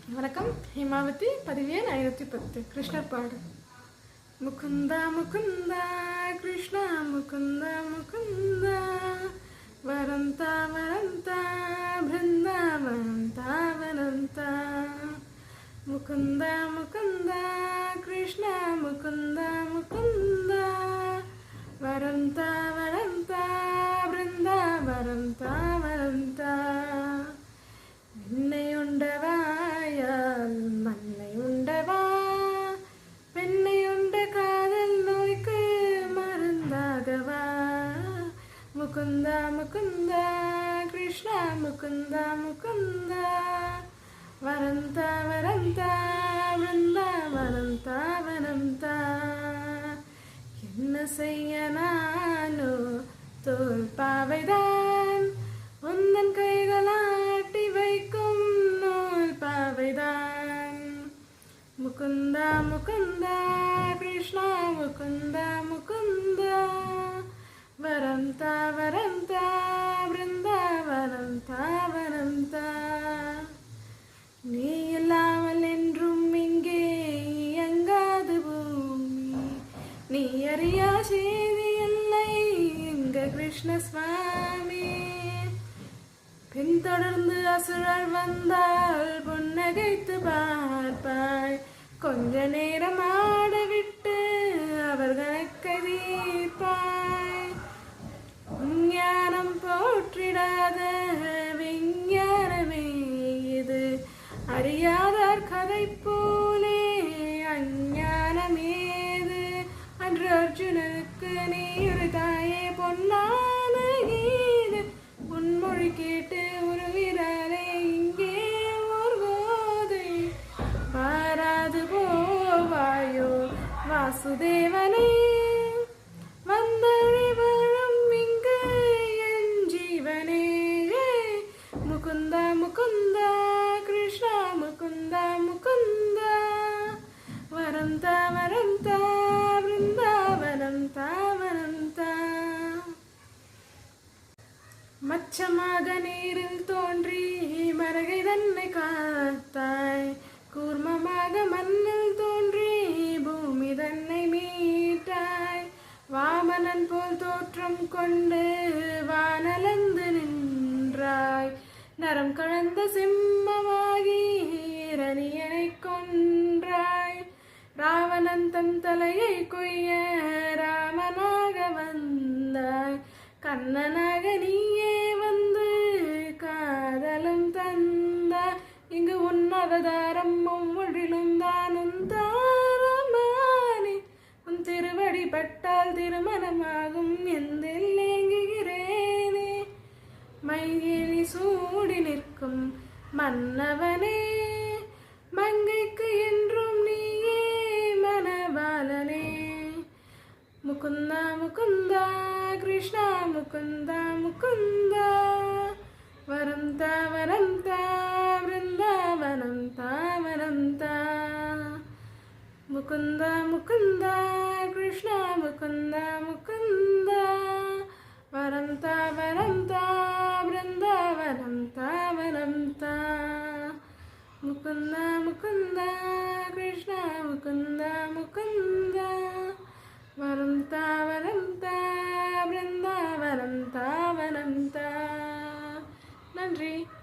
வணக்கம். ஹேமாவதி. பதிவு எண் 510. கிருஷ்ணர் பாடு. முகுந்தா முகுந்தா கிருஷ்ணா முகுந்தா முகுந்தா வரந்தா வரந்தா பிருந்தாவனந்தா வனந்தா முகுந்தா முகுந்தா கிருஷ்ணா முகுந்தா முகுந்தா வரந்தா வரந்தா பிருந்தாவனந்தா வனந்தா என்னை உண்டவாயால் மண்ணை உண்டவா பெண்ணை உண்ட காதல் நோய்க்கு மருந்தாகவா முகுந்தா முகுந்தா கிருஷ்ணா முகுந்தா முகுந்தா வரந்தா வரந்தா பிருந்தா வரந்தா வனந்தா என்ன செய்ய நானோ தோல் பாவைதான் உந்தன் கைகளாட்டி வைக்கும் நூல் பாவைதான் முகுந்தா முகுந்தா கிருஷ்ணா முகுந்தா முகுந்தா வரந்தா வரந்தா பிருந்தா வரந்தா வரந்தா நீ இல்லாமல் என்றும் இங்கே இயங்காது பூமி நீ அறியா செய்தி இல்லை எங்க கிருஷ்ண சுவாமி பின்தொடர்ந்து அசுரர் வந்தால் புன்னகைத்து பார்ப்பாய் கொஞ்ச நேரம் ஆடவிட்டு அவர்களை கதீர்ப்பாய் ஞானம் போற்றிடாத விஞ்ஞானமே இது அறியாதார் கதை போலே அஞ்ஞானமேது அன்று அர்ஜுனனுக்கு நீ ஒரு தாயே பொன்னான கீது உன்மொழி கேட்டு உருகிறாரே இங்கே ஒரு போதை பாராது போவாயோ வாசுதேவனே வந்தழி வாழும் இங்கு என் ஜீவனே முகுந்தா முகுந்தா கிருஷ்ணா முகுந்தா முகுந்தா வரந்தா வரந்தா பிருந்தாவனந்தா வனந்தா மச்சமாக நீரில் தோன்றி மரகை தன்னை காத்தாய் கூர்மமாக மண்ணில் தோன்றி பூமி தன்னை மீட்டாய் வாமனன் போல் தோற்றம் கொண்டு வானலந்து நின்றாய் நரம் கலந்த சிம்மமாகி இரணியனை கொன்றாய் ராவணன் தன் தலையை கொய்ய ராமனாக வந்தாய் கண்ணனாக நீயே வந்து காதலும் தந்தா இங்கு உன் அவதாரம் ஒவ்வொன்றிலும் தானும் தாரமானே உன் திருவடி பட்டால் திருமணமாகும் எந்தில் ஏங்குகிறேனே மையேலி சூடி நிற்கும் மன்னவனே மங்கைக்கு என்றும் நீயே மனபாலனே முகுந்தா முகுந்தா கிருஷ்ணா முகுந்தா முகுந்தா வரந்தா வரந்தா பிருந்தாவனந்தா வனந்தா முகுந்தா முகுந்தா கிருஷ்ணா முகுந்தா முகுந்தா வரந்தா வரந்தா பிருந்தாவனந்தா வனந்தா முகுந்தா முகுந்தா கிருஷ்ணா முகுந்தா முகுந்தா வரந்தா வரந்தா பிருந்தாவனந்தா வனந்தா. நன்றி.